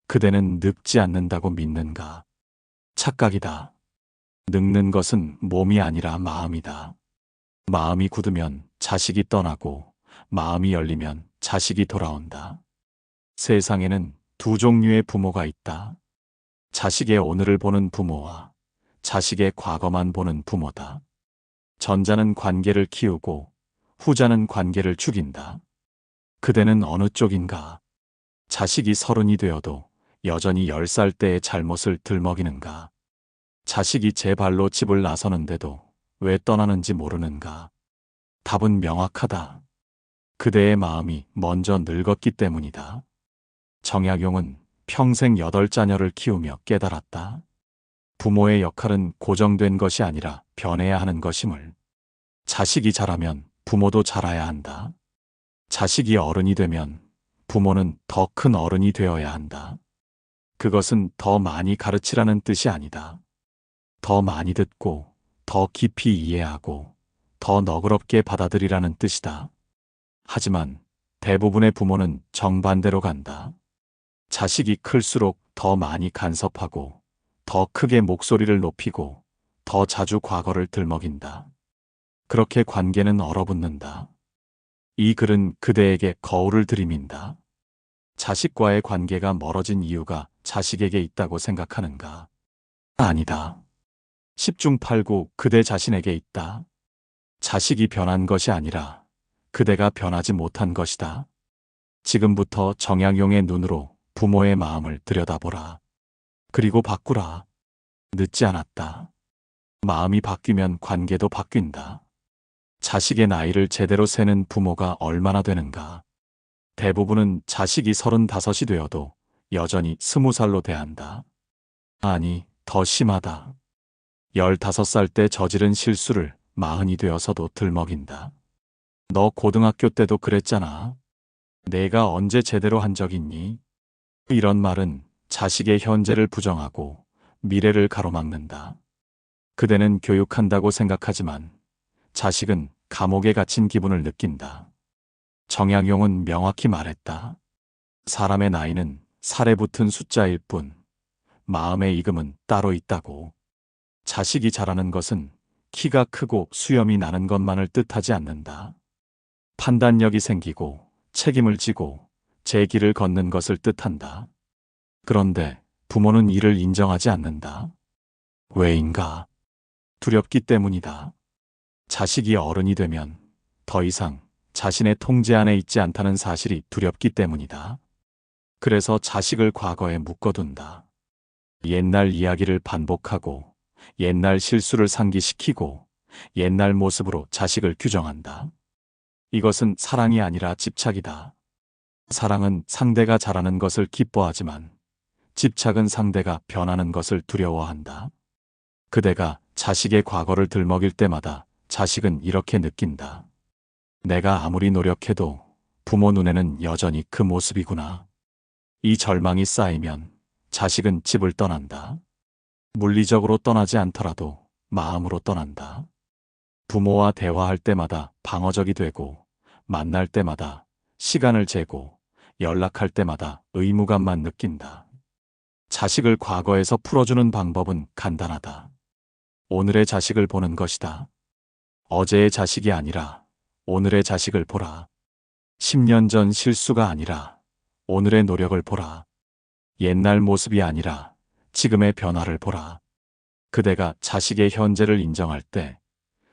그대는 늙지 않는다고 믿는가? 착각이다. 늙는 것은 몸이 아니라 마음이다. 마음이 굳으면 자식이 떠나고 마음이 열리면 자식이 돌아온다. 세상에는 두 종류의 부모가 있다. 자식의 오늘을 보는 부모와 자식의 과거만 보는 부모다. 전자는 관계를 키우고 후자는 관계를 죽인다. 그대는 어느 쪽인가? 자식이 30이 되어도 여전히 10살 때의 잘못을 들먹이는가? 자식이 제 발로 집을 나서는데도 왜 떠나는지 모르는가? 답은 명확하다. 그대의 마음이 먼저 늙었기 때문이다. 정약용은 평생 8자녀를 키우며 깨달았다. 부모의 역할은 고정된 것이 아니라 변해야 하는 것임을. 자식이 자라면 부모도 자라야 한다. 자식이 어른이 되면 부모는 더 큰 어른이 되어야 한다. 그것은 더 많이 가르치라는 뜻이 아니다. 더 많이 듣고, 더 깊이 이해하고, 더 너그럽게 받아들이라는 뜻이다. 하지만 대부분의 부모는 정반대로 간다. 자식이 클수록 더 많이 간섭하고, 더 크게 목소리를 높이고, 더 자주 과거를 들먹인다. 그렇게 관계는 얼어붙는다. 이 글은 그대에게 거울을 들이민다. 자식과의 관계가 멀어진 이유가 자식에게 있다고 생각하는가? 아니다. 10중 8구 그대 자신에게 있다. 자식이 변한 것이 아니라 그대가 변하지 못한 것이다. 지금부터 정약용의 눈으로 부모의 마음을 들여다보라. 그리고 바꾸라. 늦지 않았다. 마음이 바뀌면 관계도 바뀐다. 자식의 나이를 제대로 세는 부모가 얼마나 되는가? 대부분은 자식이 35이 되어도 여전히 20살로 대한다. 아니, 더 심하다. 15살 때 저지른 실수를 40이 되어서도 들먹인다. 너 고등학교 때도 그랬잖아. 내가 언제 제대로 한 적 있니? 이런 말은 자식의 현재를 부정하고 미래를 가로막는다. 그대는 교육한다고 생각하지만 자식은 감옥에 갇힌 기분을 느낀다. 정약용은 명확히 말했다. 사람의 나이는 살에 붙은 숫자일 뿐 마음의 익음은 따로 있다고. 자식이 자라는 것은 키가 크고 수염이 나는 것만을 뜻하지 않는다. 판단력이 생기고 책임을 지고 제 길을 걷는 것을 뜻한다. 그런데 부모는 이를 인정하지 않는다. 왜인가? 두렵기 때문이다. 자식이 어른이 되면 더 이상 자신의 통제 안에 있지 않다는 사실이 두렵기 때문이다. 그래서 자식을 과거에 묶어둔다. 옛날 이야기를 반복하고 옛날 실수를 상기시키고 옛날 모습으로 자식을 규정한다. 이것은 사랑이 아니라 집착이다. 사랑은 상대가 자라는 것을 기뻐하지만 집착은 상대가 변하는 것을 두려워한다. 그대가 자식의 과거를 들먹일 때마다 자식은 이렇게 느낀다. 내가 아무리 노력해도 부모 눈에는 여전히 그 모습이구나. 이 절망이 쌓이면 자식은 집을 떠난다. 물리적으로 떠나지 않더라도 마음으로 떠난다. 부모와 대화할 때마다 방어적이 되고 만날 때마다 시간을 재고 연락할 때마다 의무감만 느낀다. 자식을 과거에서 풀어주는 방법은 간단하다. 오늘의 자식을 보는 것이다. 어제의 자식이 아니라 오늘의 자식을 보라. 10년 전 실수가 아니라 오늘의 노력을 보라. 옛날 모습이 아니라 지금의 변화를 보라. 그대가 자식의 현재를 인정할 때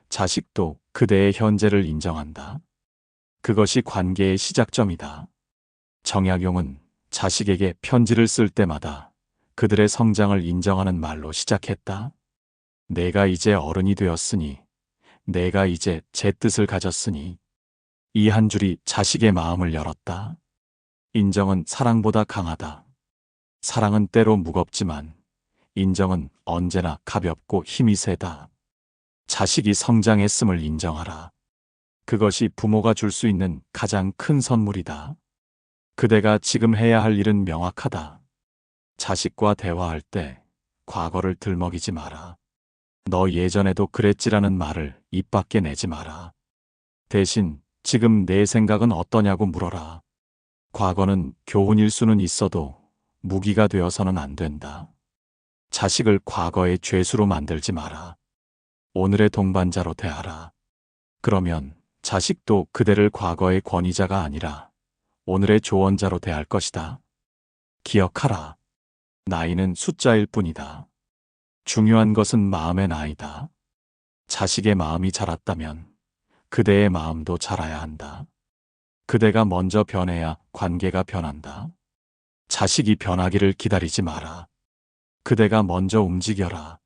자식도 그대의 현재를 인정한다. 그것이 관계의 시작점이다. 정약용은 자식에게 편지를 쓸 때마다 그들의 성장을 인정하는 말로 시작했다. 내가 이제 어른이 되었으니, 내가 이제 제 뜻을 가졌으니. 이 한 줄이 자식의 마음을 열었다. 인정은 사랑보다 강하다. 사랑은 때로 무겁지만 인정은 언제나 가볍고 힘이 세다. 자식이 성장했음을 인정하라. 그것이 부모가 줄 수 있는 가장 큰 선물이다. 그대가 지금 해야 할 일은 명확하다. 자식과 대화할 때 과거를 들먹이지 마라. 너 예전에도 그랬지라는 말을 입 밖에 내지 마라. 대신 지금 내 생각은 어떠냐고 물어라. 과거는 교훈일 수는 있어도 무기가 되어서는 안 된다. 자식을 과거의 죄수로 만들지 마라. 오늘의 동반자로 대하라. 그러면 자식도 그대를 과거의 권위자가 아니라 오늘의 조언자로 대할 것이다. 기억하라. 나이는 숫자일 뿐이다. 중요한 것은 마음의 나이다. 자식의 마음이 자랐다면 그대의 마음도 자라야 한다. 그대가 먼저 변해야 관계가 변한다. 자식이 변하기를 기다리지 마라. 그대가 먼저 움직여라.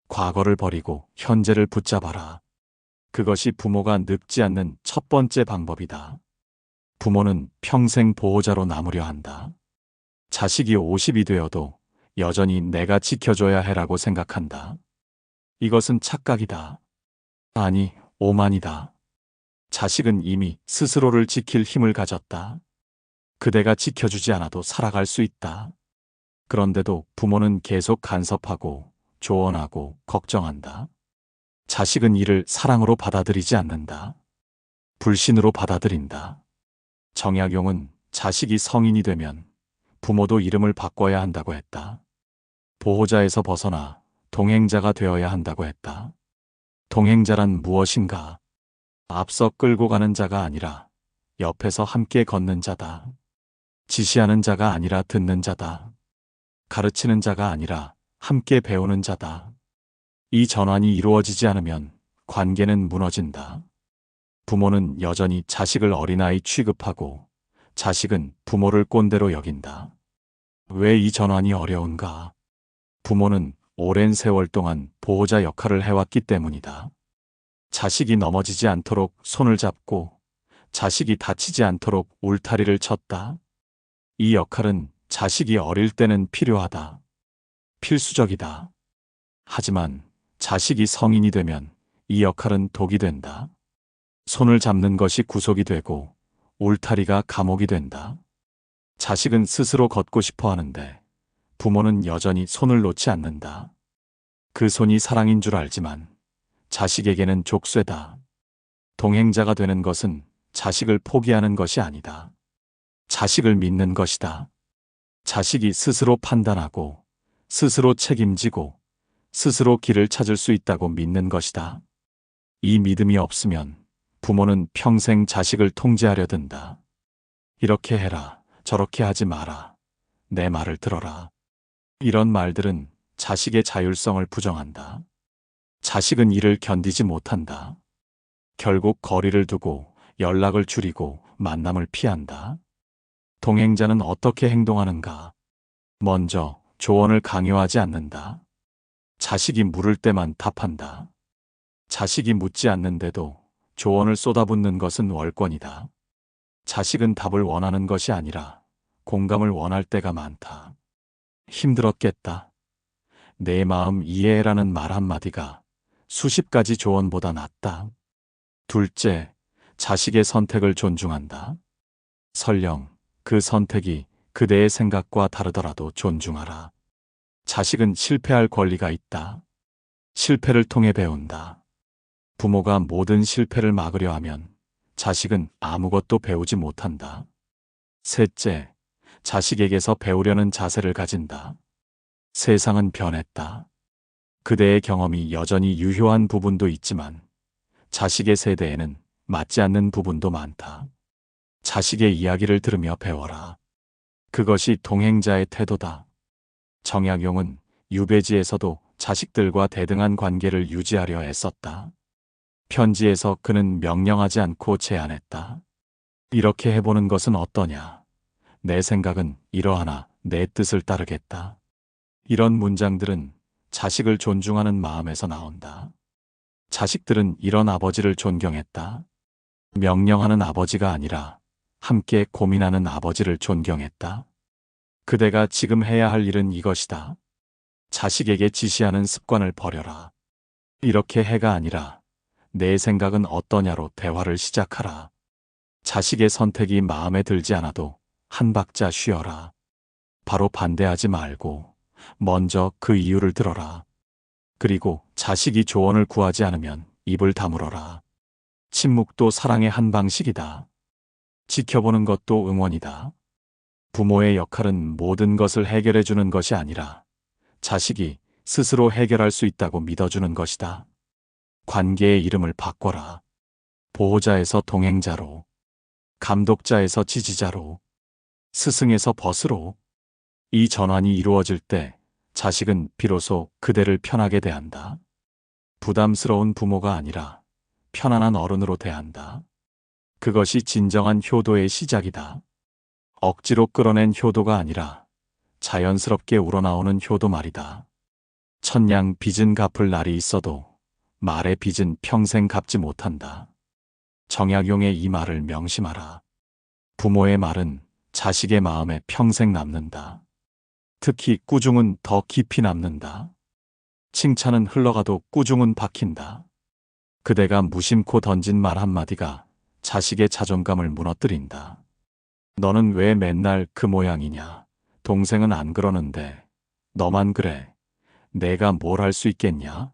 과거를 버리고 현재를 붙잡아라. 그것이 부모가 늙지 않는 첫 번째 방법이다. 부모는 평생 보호자로 남으려 한다. 자식이 50이 되어도 여전히 내가 지켜줘야 해라고 생각한다. 이것은 착각이다. 아니, 오만이다. 자식은 이미 스스로를 지킬 힘을 가졌다. 그대가 지켜주지 않아도 살아갈 수 있다. 그런데도 부모는 계속 간섭하고 조언하고 걱정한다. 자식은 이를 사랑으로 받아들이지 않는다. 불신으로 받아들인다. 정약용은 자식이 성인이 되면 부모도 이름을 바꿔야 한다고 했다. 보호자에서 벗어나 동행자가 되어야 한다고 했다. 동행자란 무엇인가? 앞서 끌고 가는 자가 아니라 옆에서 함께 걷는 자다. 지시하는 자가 아니라 듣는 자다. 가르치는 자가 아니라 함께 배우는 자다. 이 전환이 이루어지지 않으면 관계는 무너진다. 부모는 여전히 자식을 어린아이 취급하고 자식은 부모를 꼰대로 여긴다. 왜 이 전환이 어려운가? 부모는 오랜 세월 동안 보호자 역할을 해왔기 때문이다. 자식이 넘어지지 않도록 손을 잡고 자식이 다치지 않도록 울타리를 쳤다. 이 역할은 자식이 어릴 때는 필요하다. 필수적이다. 하지만 자식이 성인이 되면 이 역할은 독이 된다. 손을 잡는 것이 구속이 되고 울타리가 감옥이 된다. 자식은 스스로 걷고 싶어 하는데 부모는 여전히 손을 놓지 않는다. 그 손이 사랑인 줄 알지만 자식에게는 족쇄다. 동행자가 되는 것은 자식을 포기하는 것이 아니다. 자식을 믿는 것이다. 자식이 스스로 판단하고 스스로 책임지고 스스로 길을 찾을 수 있다고 믿는 것이다. 이 믿음이 없으면 부모는 평생 자식을 통제하려 든다. 이렇게 해라, 저렇게 하지 마라, 내 말을 들어라. 이런 말들은 자식의 자율성을 부정한다. 자식은 이를 견디지 못한다. 결국 거리를 두고 연락을 줄이고 만남을 피한다. 동행자는 어떻게 행동하는가? 먼저 조언을 강요하지 않는다. 자식이 물을 때만 답한다. 자식이 묻지 않는데도 조언을 쏟아붓는 것은 월권이다. 자식은 답을 원하는 것이 아니라 공감을 원할 때가 많다. 힘들었겠다. 내 마음 이해해라는 말 한마디가 수십 가지 조언보다 낫다. 둘째, 자식의 선택을 존중한다. 설령 그 선택이 그대의 생각과 다르더라도 존중하라. 자식은 실패할 권리가 있다. 실패를 통해 배운다. 부모가 모든 실패를 막으려 하면 자식은 아무것도 배우지 못한다. 셋째, 자식에게서 배우려는 자세를 가진다. 세상은 변했다. 그대의 경험이 여전히 유효한 부분도 있지만 자식의 세대에는 맞지 않는 부분도 많다. 자식의 이야기를 들으며 배워라. 그것이 동행자의 태도다. 정약용은 유배지에서도 자식들과 대등한 관계를 유지하려 애썼다. 편지에서 그는 명령하지 않고 제안했다. 이렇게 해보는 것은 어떠냐? 내 생각은 이러하나 내 뜻을 따르겠다. 이런 문장들은 자식을 존중하는 마음에서 나온다. 자식들은 이런 아버지를 존경했다. 명령하는 아버지가 아니라 함께 고민하는 아버지를 존경했다. 그대가 지금 해야 할 일은 이것이다. 자식에게 지시하는 습관을 버려라. 이렇게 해가 아니라 내 생각은 어떠냐로 대화를 시작하라. 자식의 선택이 마음에 들지 않아도 한 박자 쉬어라. 바로 반대하지 말고 먼저 그 이유를 들어라. 그리고 자식이 조언을 구하지 않으면 입을 다물어라. 침묵도 사랑의 한 방식이다. 지켜보는 것도 응원이다. 부모의 역할은 모든 것을 해결해 주는 것이 아니라 자식이 스스로 해결할 수 있다고 믿어주는 것이다. 관계의 이름을 바꿔라. 보호자에서 동행자로, 감독자에서 지지자로, 스승에서 벗으로. 이 전환이 이루어질 때 자식은 비로소 그대를 편하게 대한다. 부담스러운 부모가 아니라 편안한 어른으로 대한다. 그것이 진정한 효도의 시작이다. 억지로 끌어낸 효도가 아니라 자연스럽게 우러나오는 효도 말이다. 천냥 빚은 갚을 날이 있어도 말의 빚은 평생 갚지 못한다. 정약용의 이 말을 명심하라. 부모의 말은 자식의 마음에 평생 남는다. 특히 꾸중은 더 깊이 남는다. 칭찬은 흘러가도 꾸중은 박힌다. 그대가 무심코 던진 말 한마디가 자식의 자존감을 무너뜨린다. 너는 왜 맨날 그 모양이냐? 동생은 안 그러는데 너만 그래. 내가 뭘 할 수 있겠냐?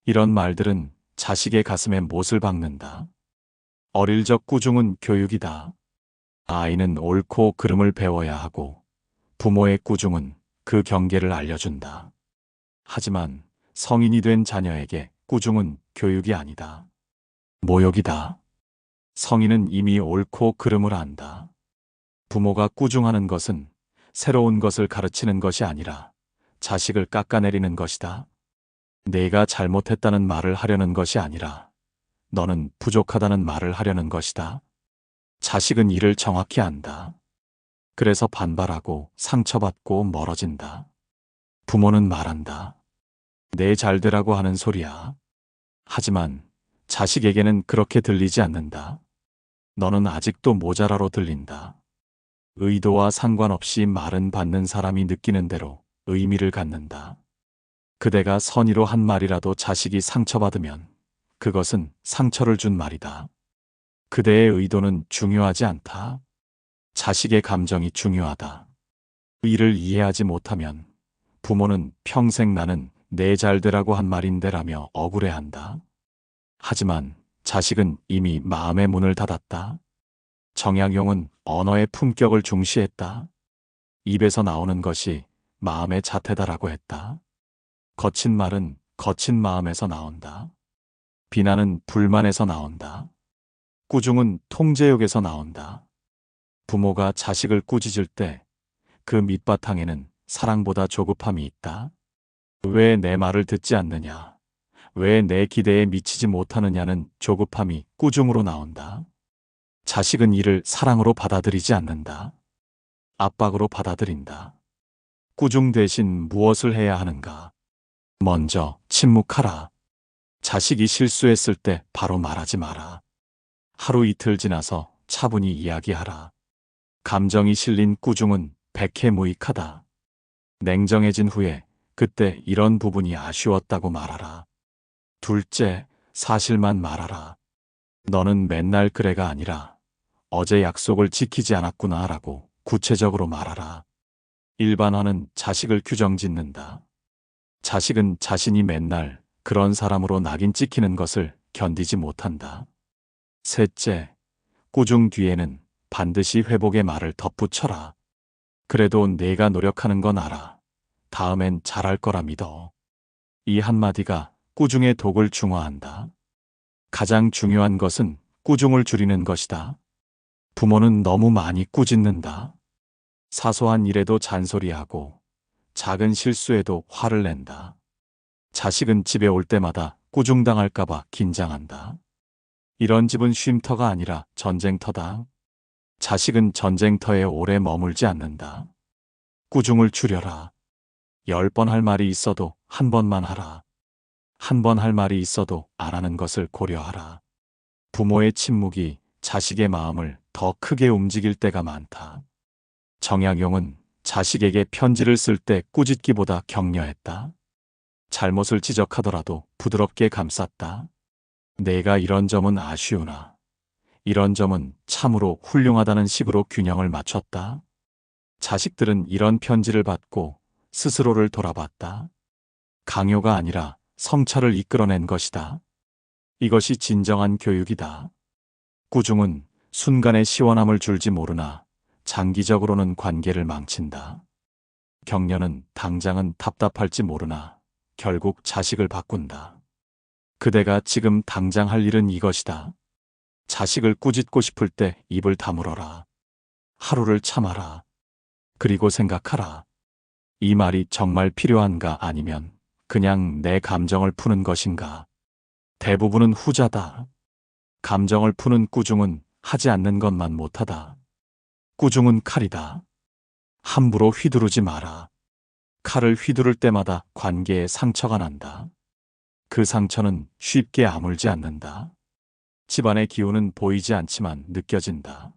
이런 말들은 자식의 가슴에 못을 박는다. 어릴 적 꾸중은 교육이다. 아이는 옳고 그름을 배워야 하고 부모의 꾸중은 그 경계를 알려준다. 하지만 성인이 된 자녀에게 꾸중은 교육이 아니다. 모욕이다. 성인은 이미 옳고 그름을 안다. 부모가 꾸중하는 것은 새로운 것을 가르치는 것이 아니라 자식을 깎아내리는 것이다. 내가 잘못했다는 말을 하려는 것이 아니라 너는 부족하다는 말을 하려는 것이다. 자식은 이를 정확히 안다. 그래서 반발하고 상처받고 멀어진다. 부모는 말한다. 내 잘되라고 하는 소리야. 하지만 자식에게는 그렇게 들리지 않는다. 너는 아직도 모자라로 들린다. 의도와 상관없이 말은 받는 사람이 느끼는 대로 의미를 갖는다. 그대가 선의로 한 말이라도 자식이 상처받으면 그것은 상처를 준 말이다. 그대의 의도는 중요하지 않다. 자식의 감정이 중요하다. 이를 이해하지 못하면 부모는 평생 나는 내 잘되라고 한 말인데라며 억울해한다. 하지만 자식은 이미 마음의 문을 닫았다. 정약용은 언어의 품격을 중시했다. 입에서 나오는 것이 마음의 자태다라고 했다. 거친 말은 거친 마음에서 나온다. 비난은 불만에서 나온다. 꾸중은 통제욕에서 나온다. 부모가 자식을 꾸짖을 때 그 밑바탕에는 사랑보다 조급함이 있다. 왜 내 말을 듣지 않느냐? 왜 내 기대에 미치지 못하느냐는 조급함이 꾸중으로 나온다. 자식은 이를 사랑으로 받아들이지 않는다. 압박으로 받아들인다. 꾸중 대신 무엇을 해야 하는가? 먼저 침묵하라. 자식이 실수했을 때 바로 말하지 마라. 하루 이틀 지나서 차분히 이야기하라. 감정이 실린 꾸중은 백해무익하다. 냉정해진 후에 그때 이런 부분이 아쉬웠다고 말하라. 둘째, 사실만 말하라. 너는 맨날 그래가 아니라 어제 약속을 지키지 않았구나 라고 구체적으로 말하라. 일반화는 자식을 규정짓는다. 자식은 자신이 맨날 그런 사람으로 낙인 찍히는 것을 견디지 못한다. 셋째, 꾸중 뒤에는 반드시 회복의 말을 덧붙여라. 그래도 내가 노력하는 건 알아. 다음엔 잘할 거라 믿어. 이 한마디가 꾸중의 독을 중화한다. 가장 중요한 것은 꾸중을 줄이는 것이다. 부모는 너무 많이 꾸짖는다. 사소한 일에도 잔소리하고 작은 실수에도 화를 낸다. 자식은 집에 올 때마다 꾸중당할까봐 긴장한다. 이런 집은 쉼터가 아니라 전쟁터다. 자식은 전쟁터에 오래 머물지 않는다. 꾸중을 줄여라. 10번 할 말이 있어도 한 번만 하라. 한 번 할 말이 있어도 안 하는 것을 고려하라. 부모의 침묵이 자식의 마음을 더 크게 움직일 때가 많다. 정약용은 자식에게 편지를 쓸 때 꾸짖기보다 격려했다. 잘못을 지적하더라도 부드럽게 감쌌다. 내가 이런 점은 아쉬우나 이런 점은 참으로 훌륭하다는 식으로 균형을 맞췄다. 자식들은 이런 편지를 받고 스스로를 돌아봤다. 강요가 아니라 성찰을 이끌어낸 것이다. 이것이 진정한 교육이다. 꾸중은 순간의 시원함을 줄지 모르나 장기적으로는 관계를 망친다. 격려는 당장은 답답할지 모르나 결국 자식을 바꾼다. 그대가 지금 당장 할 일은 이것이다. 자식을 꾸짖고 싶을 때 입을 다물어라. 하루를 참아라. 그리고 생각하라. 이 말이 정말 필요한가 아니면 그냥 내 감정을 푸는 것인가? 대부분은 후자다. 감정을 푸는 꾸중은 하지 않는 것만 못하다. 꾸중은 칼이다. 함부로 휘두르지 마라. 칼을 휘두를 때마다 관계에 상처가 난다. 그 상처는 쉽게 아물지 않는다. 집안의 기운은 보이지 않지만 느껴진다.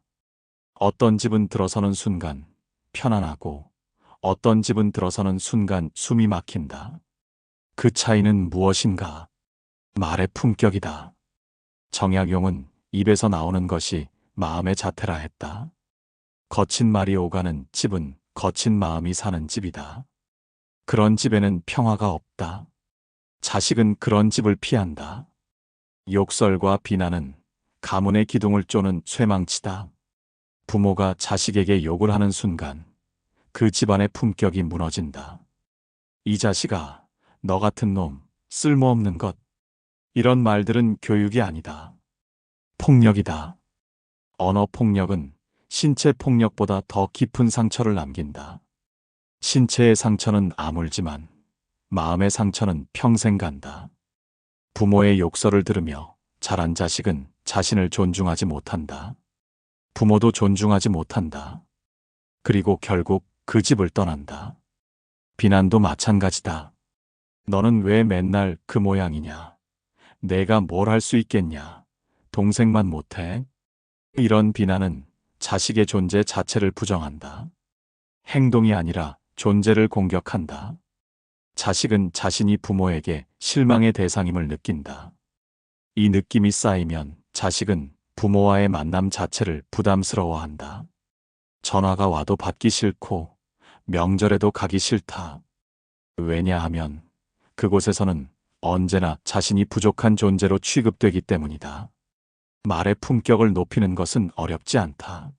어떤 집은 들어서는 순간 편안하고 어떤 집은 들어서는 순간 숨이 막힌다. 그 차이는 무엇인가? 말의 품격이다. 정약용은 입에서 나오는 것이 마음의 자태라 했다. 거친 말이 오가는 집은 거친 마음이 사는 집이다. 그런 집에는 평화가 없다. 자식은 그런 집을 피한다. 욕설과 비난은 가문의 기둥을 쪼는 쇠망치다. 부모가 자식에게 욕을 하는 순간 그 집안의 품격이 무너진다. 이 자식아, 너 같은 놈, 쓸모없는 것. 이런 말들은 교육이 아니다. 폭력이다. 언어 폭력은 신체 폭력보다 더 깊은 상처를 남긴다. 신체의 상처는 아물지만 마음의 상처는 평생 간다. 부모의 욕설을 들으며 자란 자식은 자신을 존중하지 못한다. 부모도 존중하지 못한다. 그리고 결국 그 집을 떠난다. 비난도 마찬가지다. 너는 왜 맨날 그 모양이냐? 내가 뭘 할 수 있겠냐? 동생만 못해? 이런 비난은 자식의 존재 자체를 부정한다. 행동이 아니라 존재를 공격한다. 자식은 자신이 부모에게 실망의 대상임을 느낀다. 이 느낌이 쌓이면 자식은 부모와의 만남 자체를 부담스러워한다. 전화가 와도 받기 싫고 명절에도 가기 싫다. 왜냐하면 그곳에서는 언제나 자신이 부족한 존재로 취급되기 때문이다. 말의 품격을 높이는 것은 어렵지 않다.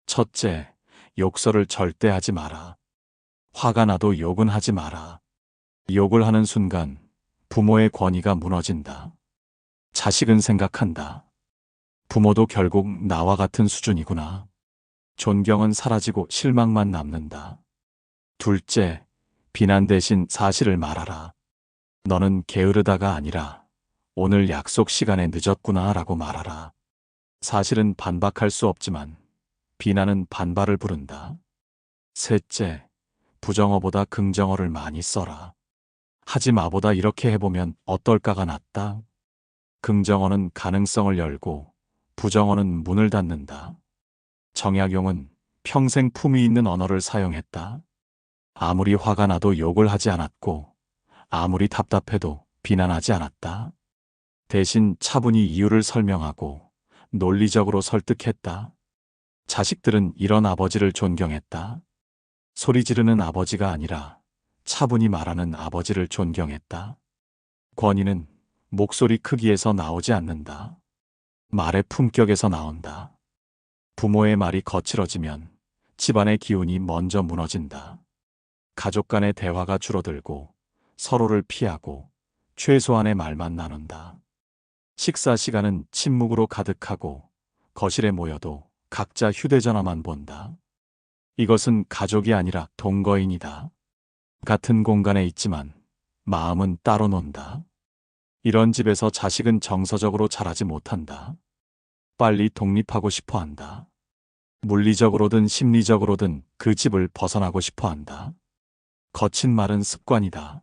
첫째, 욕설을 절대 하지 마라. 화가 나도 욕은 하지 마라. 욕을 하는 순간 부모의 권위가 무너진다. 자식은 생각한다. 부모도 결국 나와 같은 수준이구나. 존경은 사라지고 실망만 남는다. 둘째, 비난 대신 사실을 말하라. 너는 게으르다가 아니라 오늘 약속 시간에 늦었구나 라고 말하라. 사실은 반박할 수 없지만 비난은 반발을 부른다. 셋째, 부정어보다 긍정어를 많이 써라. 하지 마보다 이렇게 해보면 어떨까가 낫다. 긍정어는 가능성을 열고 부정어는 문을 닫는다. 정약용은 평생 품위 있는 언어를 사용했다. 아무리 화가 나도 욕을 하지 않았고 아무리 답답해도 비난하지 않았다. 대신 차분히 이유를 설명하고 논리적으로 설득했다. 자식들은 이런 아버지를 존경했다. 소리 지르는 아버지가 아니라 차분히 말하는 아버지를 존경했다. 권위는 목소리 크기에서 나오지 않는다. 말의 품격에서 나온다. 부모의 말이 거칠어지면 집안의 기운이 먼저 무너진다. 가족 간의 대화가 줄어들고 서로를 피하고 최소한의 말만 나눈다. 식사 시간은 침묵으로 가득하고 거실에 모여도 각자 휴대전화만 본다. 이것은 가족이 아니라 동거인이다. 같은 공간에 있지만 마음은 따로 논다. 이런 집에서 자식은 정서적으로 자라지 못한다. 빨리 독립하고 싶어 한다. 물리적으로든 심리적으로든 그 집을 벗어나고 싶어 한다. 거친 말은 습관이다.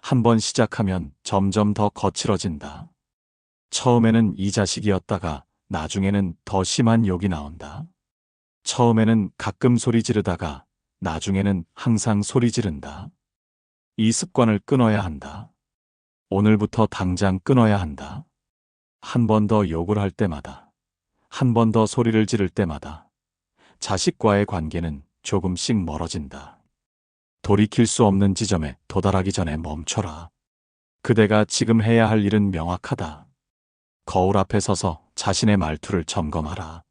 한번 시작하면 점점 더 거칠어진다. 처음에는 이 자식이었다가 나중에는 더 심한 욕이 나온다. 처음에는 가끔 소리 지르다가 나중에는 항상 소리 지른다. 이 습관을 끊어야 한다. 오늘부터 당장 끊어야 한다. 한 번 더 욕을 할 때마다, 한 번 더 소리를 지를 때마다 자식과의 관계는 조금씩 멀어진다. 돌이킬 수 없는 지점에 도달하기 전에 멈춰라. 그대가 지금 해야 할 일은 명확하다. 거울 앞에 서서 자신의 말투를 점검하라.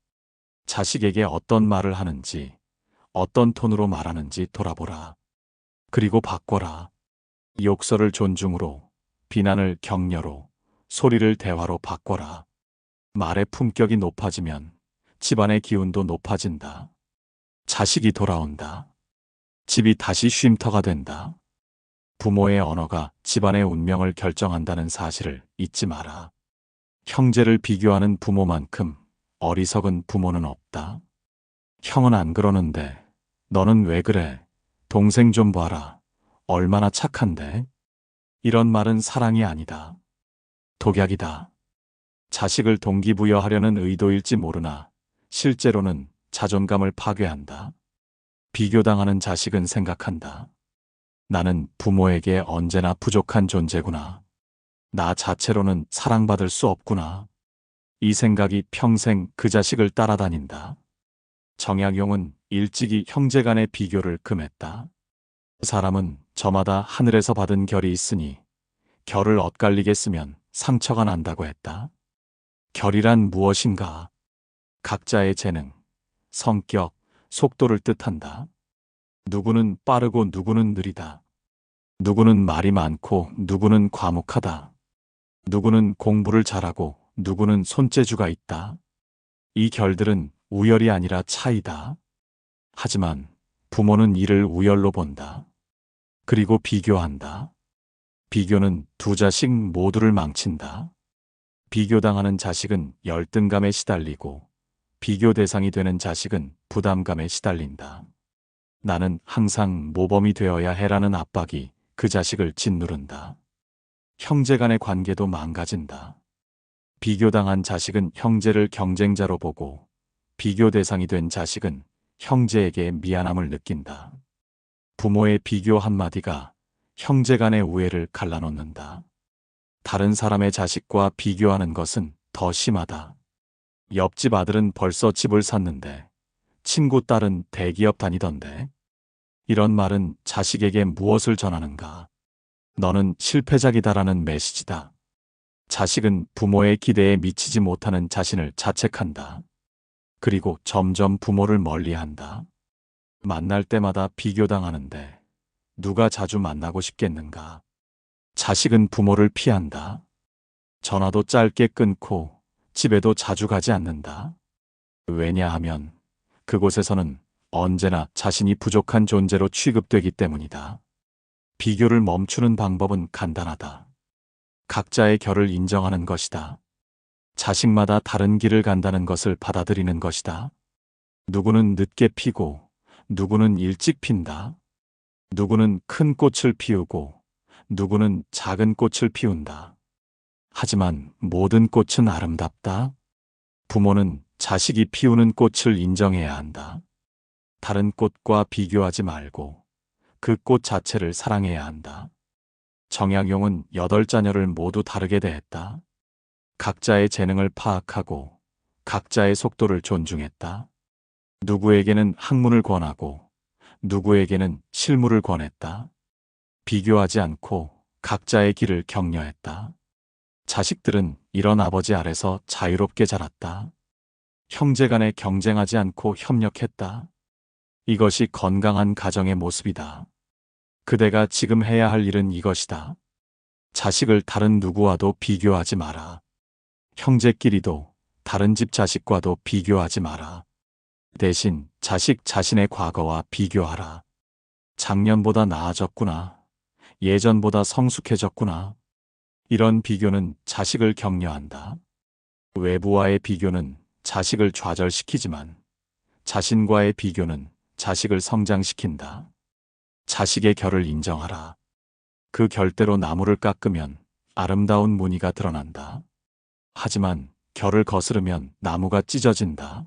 자식에게 어떤 말을 하는지, 어떤 톤으로 말하는지 돌아보라. 그리고 바꿔라. 욕설을 존중으로, 비난을 격려로, 소리를 대화로 바꿔라. 말의 품격이 높아지면 집안의 기운도 높아진다. 자식이 돌아온다. 집이 다시 쉼터가 된다. 부모의 언어가 집안의 운명을 결정한다는 사실을 잊지 마라. 형제를 비교하는 부모만큼 어리석은 부모는 없다. 형은 안 그러는데 너는 왜 그래? 동생 좀 봐라. 얼마나 착한데? 이런 말은 사랑이 아니다. 독약이다. 자식을 동기부여하려는 의도일지 모르나 실제로는 자존감을 파괴한다. 비교당하는 자식은 생각한다. 나는 부모에게 언제나 부족한 존재구나. 나 자체로는 사랑받을 수 없구나. 이 생각이 평생 그 자식을 따라다닌다. 정약용은 일찍이 형제간의 비교를 금했다. 사람은 저마다 하늘에서 받은 결이 있으니 결을 엇갈리게 쓰면 상처가 난다고 했다. 결이란 무엇인가? 각자의 재능, 성격, 속도를 뜻한다. 누구는 빠르고 누구는 느리다. 누구는 말이 많고 누구는 과묵하다. 누구는 공부를 잘하고 누구는 손재주가 있다. 이 결들은 우열이 아니라 차이다. 하지만 부모는 이를 우열로 본다. 그리고 비교한다. 비교는 두 자식 모두를 망친다. 비교당하는 자식은 열등감에 시달리고 비교 대상이 되는 자식은 부담감에 시달린다. 나는 항상 모범이 되어야 해라는 압박이 그 자식을 짓누른다. 형제 간의 관계도 망가진다. 비교당한 자식은 형제를 경쟁자로 보고 비교 대상이 된 자식은 형제에게 미안함을 느낀다. 부모의 비교 한마디가 형제 간의 우애를 갈라놓는다. 다른 사람의 자식과 비교하는 것은 더 심하다. 옆집 아들은 벌써 집을 샀는데 친구 딸은 대기업 다니던데. 이런 말은 자식에게 무엇을 전하는가? 너는 실패작이다라는 메시지다. 자식은 부모의 기대에 미치지 못하는 자신을 자책한다. 그리고 점점 부모를 멀리한다. 만날 때마다 비교당하는데 누가 자주 만나고 싶겠는가? 자식은 부모를 피한다. 전화도 짧게 끊고 집에도 자주 가지 않는다. 왜냐하면 그곳에서는 언제나 자신이 부족한 존재로 취급되기 때문이다. 비교를 멈추는 방법은 간단하다. 각자의 결을 인정하는 것이다. 자식마다 다른 길을 간다는 것을 받아들이는 것이다. 누구는 늦게 피고 누구는 일찍 핀다. 누구는 큰 꽃을 피우고 누구는 작은 꽃을 피운다. 하지만 모든 꽃은 아름답다. 부모는 자식이 피우는 꽃을 인정해야 한다. 다른 꽃과 비교하지 말고 그 꽃 자체를 사랑해야 한다. 정약용은 8자녀를 모두 다르게 대했다. 각자의 재능을 파악하고 각자의 속도를 존중했다. 누구에게는 학문을 권하고 누구에게는 실무를 권했다. 비교하지 않고 각자의 길을 격려했다. 자식들은 이런 아버지 아래서 자유롭게 자랐다. 형제간에 경쟁하지 않고 협력했다. 이것이 건강한 가정의 모습이다. 그대가 지금 해야 할 일은 이것이다. 자식을 다른 누구와도 비교하지 마라. 형제끼리도 다른 집 자식과도 비교하지 마라. 대신 자식 자신의 과거와 비교하라. 작년보다 나아졌구나. 예전보다 성숙해졌구나. 이런 비교는 자식을 격려한다. 외부와의 비교는 자식을 좌절시키지만 자신과의 비교는 자식을 성장시킨다. 자식의 결을 인정하라. 그 결대로 나무를 깎으면 아름다운 무늬가 드러난다. 하지만 결을 거스르면 나무가 찢어진다.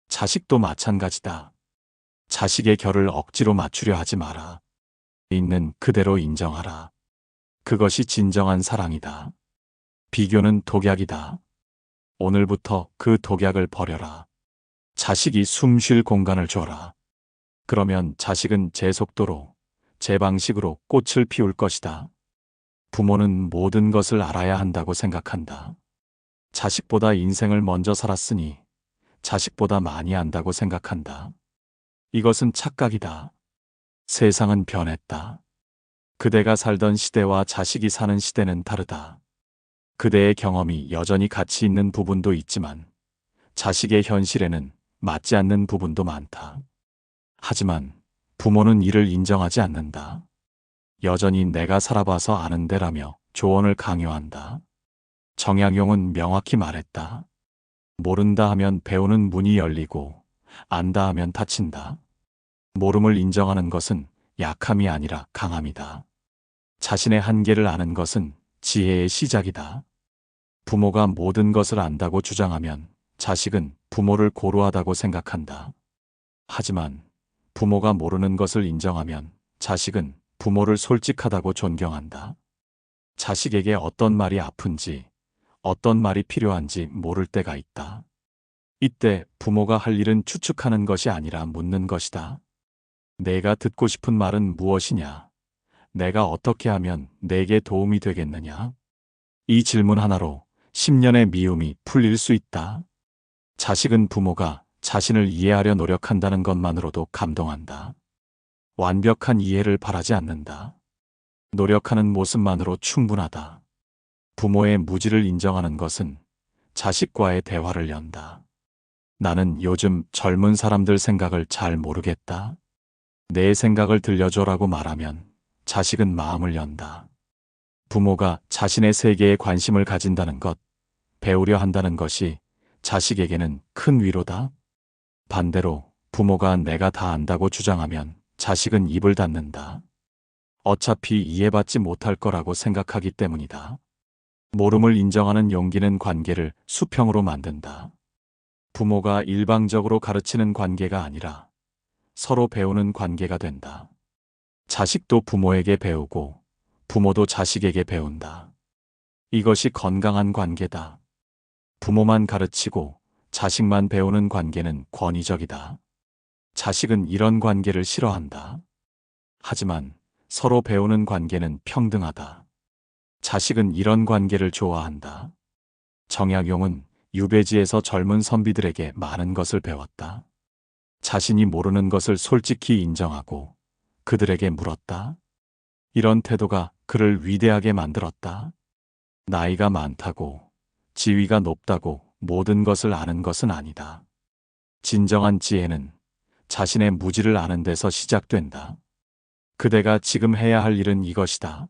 자식도 마찬가지다. 자식의 결을 억지로 맞추려 하지 마라. 있는 그대로 인정하라. 그것이 진정한 사랑이다. 비교는 독약이다. 오늘부터 그 독약을 버려라. 자식이 숨 쉴 공간을 줘라. 그러면 자식은 제 속도로, 제 방식으로 꽃을 피울 것이다. 부모는 모든 것을 알아야 한다고 생각한다. 자식보다 인생을 먼저 살았으니 자식보다 많이 안다고 생각한다. 이것은 착각이다. 세상은 변했다. 그대가 살던 시대와 자식이 사는 시대는 다르다. 그대의 경험이 여전히 가치 있는 부분도 있지만 자식의 현실에는 맞지 않는 부분도 많다. 하지만 부모는 이를 인정하지 않는다. 여전히 내가 살아봐서 아는데라며 조언을 강요한다. 정약용은 명확히 말했다. 모른다 하면 배우는 문이 열리고 안다 하면 닫힌다. 모름을 인정하는 것은 약함이 아니라 강함이다. 자신의 한계를 아는 것은 지혜의 시작이다. 부모가 모든 것을 안다고 주장하면 자식은 부모를 고루하다고 생각한다. 하지만 부모가 모르는 것을 인정하면 자식은 부모를 솔직하다고 존경한다. 자식에게 어떤 말이 아픈지, 어떤 말이 필요한지 모를 때가 있다. 이때 부모가 할 일은 추측하는 것이 아니라 묻는 것이다. 내가 듣고 싶은 말은 무엇이냐? 내가 어떻게 하면 내게 도움이 되겠느냐? 이 질문 하나로 10년의 미움이 풀릴 수 있다. 자식은 부모가 자신을 이해하려 노력한다는 것만으로도 감동한다. 완벽한 이해를 바라지 않는다. 노력하는 모습만으로 충분하다. 부모의 무지를 인정하는 것은 자식과의 대화를 연다. 나는 요즘 젊은 사람들 생각을 잘 모르겠다. 내 생각을 들려줘라고 말하면 자식은 마음을 연다. 부모가 자신의 세계에 관심을 가진다는 것, 배우려 한다는 것이 자식에게는 큰 위로다. 반대로 부모가 내가 다 안다고 주장하면 자식은 입을 닫는다. 어차피 이해받지 못할 거라고 생각하기 때문이다. 모름을 인정하는 용기는 관계를 수평으로 만든다. 부모가 일방적으로 가르치는 관계가 아니라 서로 배우는 관계가 된다. 자식도 부모에게 배우고 부모도 자식에게 배운다. 이것이 건강한 관계다. 부모만 가르치고 자식만 배우는 관계는 권위적이다. 자식은 이런 관계를 싫어한다. 하지만 서로 배우는 관계는 평등하다. 자식은 이런 관계를 좋아한다. 정약용은 유배지에서 젊은 선비들에게 많은 것을 배웠다. 자신이 모르는 것을 솔직히 인정하고 그들에게 물었다. 이런 태도가 그를 위대하게 만들었다. 나이가 많다고, 지위가 높다고 모든 것을 아는 것은 아니다. 진정한 지혜는 자신의 무지를 아는 데서 시작된다. 그대가 지금 해야 할 일은 이것이다.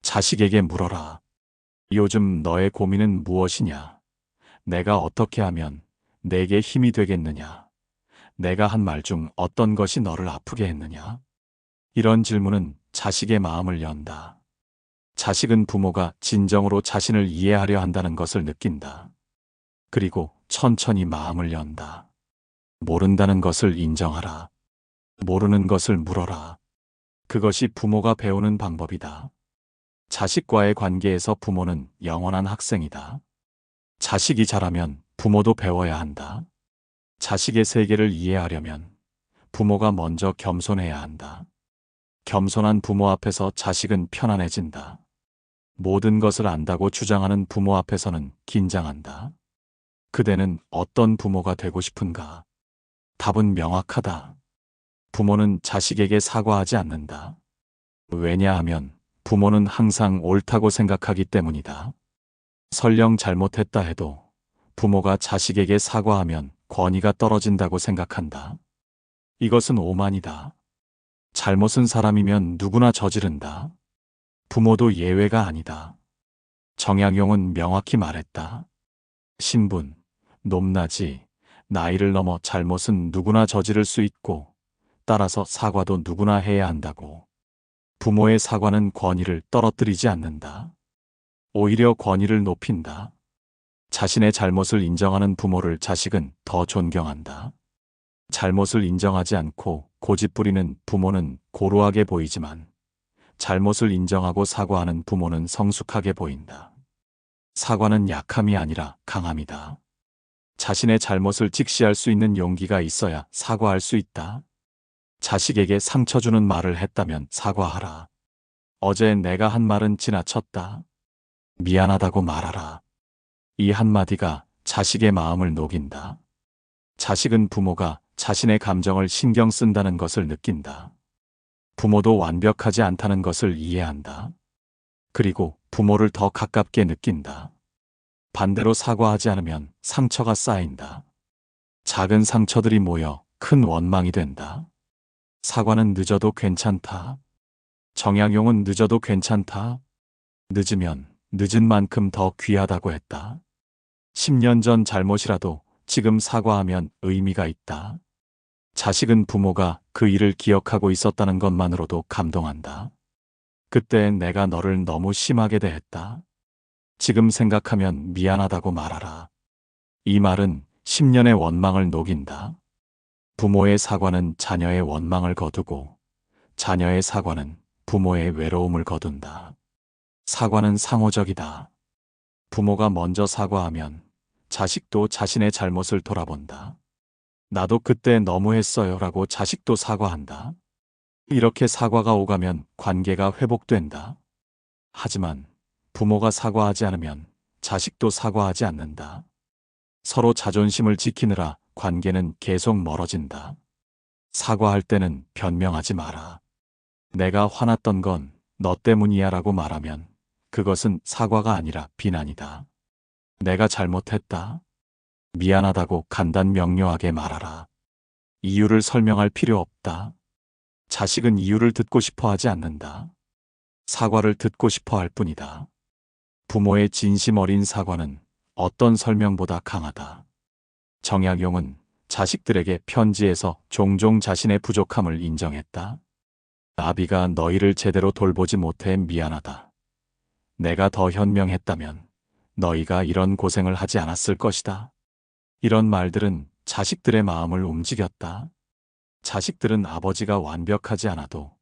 자식에게 물어라. 요즘 너의 고민은 무엇이냐? 내가 어떻게 하면 내게 힘이 되겠느냐? 내가 한 말 중 어떤 것이 너를 아프게 했느냐? 이런 질문은 자식의 마음을 연다. 자식은 부모가 진정으로 자신을 이해하려 한다는 것을 느낀다. 그리고 천천히 마음을 연다. 모른다는 것을 인정하라. 모르는 것을 물어라. 그것이 부모가 배우는 방법이다. 자식과의 관계에서 부모는 영원한 학생이다. 자식이 자라면 부모도 배워야 한다. 자식의 세계를 이해하려면 부모가 먼저 겸손해야 한다. 겸손한 부모 앞에서 자식은 편안해진다. 모든 것을 안다고 주장하는 부모 앞에서는 긴장한다. 그대는 어떤 부모가 되고 싶은가? 답은 명확하다. 부모는 자식에게 사과하지 않는다. 왜냐하면 부모는 항상 옳다고 생각하기 때문이다. 설령 잘못했다 해도 부모가 자식에게 사과하면 권위가 떨어진다고 생각한다. 이것은 오만이다. 잘못은 사람이면 누구나 저지른다. 부모도 예외가 아니다. 정약용은 명확히 말했다. 신분, 높낮이, 나이를 넘어 잘못은 누구나 저지를 수 있고 따라서 사과도 누구나 해야 한다고. 부모의 사과는 권위를 떨어뜨리지 않는다. 오히려 권위를 높인다. 자신의 잘못을 인정하는 부모를 자식은 더 존경한다. 잘못을 인정하지 않고 고집부리는 부모는 고루하게 보이지만 잘못을 인정하고 사과하는 부모는 성숙하게 보인다. 사과는 약함이 아니라 강함이다. 자신의 잘못을 직시할 수 있는 용기가 있어야 사과할 수 있다. 자식에게 상처 주는 말을 했다면 사과하라. 어제 내가 한 말은 지나쳤다. 미안하다고 말하라. 이 한마디가 자식의 마음을 녹인다. 자식은 부모가 자신의 감정을 신경 쓴다는 것을 느낀다. 부모도 완벽하지 않다는 것을 이해한다. 그리고 부모를 더 가깝게 느낀다. 반대로 사과하지 않으면 상처가 쌓인다. 작은 상처들이 모여 큰 원망이 된다. 사과는 늦어도 괜찮다. 정약용은 늦어도 괜찮다. 늦으면 늦은 만큼 더 귀하다고 했다. 10년 전 잘못이라도 지금 사과하면 의미가 있다. 자식은 부모가 그 일을 기억하고 있었다는 것만으로도 감동한다. 그때 내가 너를 너무 심하게 대했다. 지금 생각하면 미안하다고 말하라. 이 말은 10년의 원망을 녹인다. 부모의 사과는 자녀의 원망을 거두고 자녀의 사과는 부모의 외로움을 거둔다. 사과는 상호적이다. 부모가 먼저 사과하면 자식도 자신의 잘못을 돌아본다. 나도 그때 너무했어요 라고 자식도 사과한다. 이렇게 사과가 오가면 관계가 회복된다. 하지만 부모가 사과하지 않으면 자식도 사과하지 않는다. 서로 자존심을 지키느라 관계는 계속 멀어진다. 사과할 때는 변명하지 마라. 내가 화났던 건 너 때문이야 라고 말하면 그것은 사과가 아니라 비난이다. 내가 잘못했다. 미안하다고 간단 명료하게 말하라. 이유를 설명할 필요 없다. 자식은 이유를 듣고 싶어 하지 않는다. 사과를 듣고 싶어 할 뿐이다. 부모의 진심 어린 사과는 어떤 설명보다 강하다. 정약용은 자식들에게 편지에서 종종 자신의 부족함을 인정했다. 아비가 너희를 제대로 돌보지 못해 미안하다. 내가 더 현명했다면 너희가 이런 고생을 하지 않았을 것이다. 이런 말들은 자식들의 마음을 움직였다. 자식들은 아버지가 완벽하지 않아도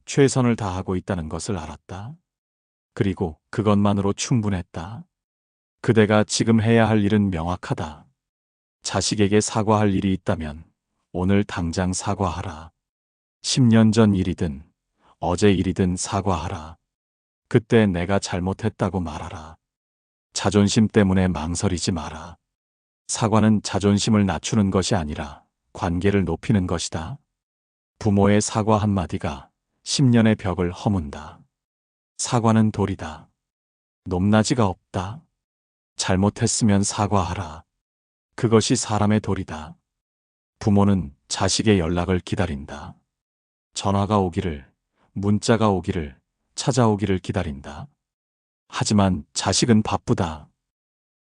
최선을 다하고 있다는 것을 알았다. 그리고 그것만으로 충분했다. 그대가 지금 해야 할 일은 명확하다. 자식에게 사과할 일이 있다면 오늘 당장 사과하라. 10년 전 일이든 어제 일이든 사과하라. 그때 내가 잘못했다고 말하라. 자존심 때문에 망설이지 마라. 사과는 자존심을 낮추는 것이 아니라 관계를 높이는 것이다. 부모의 사과 한마디가 10년의 벽을 허문다. 사과는 돌이다. 높낮이가 없다. 잘못했으면 사과하라. 그것이 사람의 도리다. 부모는 자식의 연락을 기다린다. 전화가 오기를, 문자가 오기를, 찾아오기를 기다린다. 하지만 자식은 바쁘다.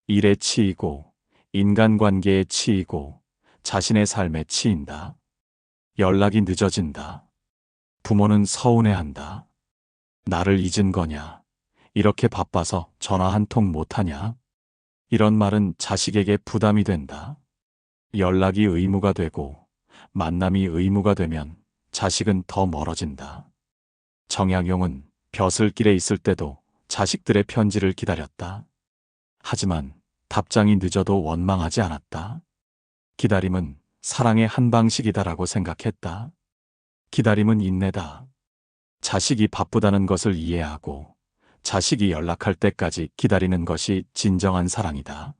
일에 치이고, 인간관계에 치이고, 자신의 삶에 치인다. 연락이 늦어진다. 부모는 서운해한다. 나를 잊은 거냐? 이렇게 바빠서 전화 한 통 못하냐? 이런 말은 자식에게 부담이 된다. 연락이 의무가 되고 만남이 의무가 되면 자식은 더 멀어진다. 정약용은 벼슬길에 있을 때도 자식들의 편지를 기다렸다. 하지만 답장이 늦어도 원망하지 않았다. 기다림은 사랑의 한 방식이다라고 생각했다. 기다림은 인내다. 자식이 바쁘다는 것을 이해하고 자식이 연락할 때까지 기다리는 것이 진정한 사랑이다.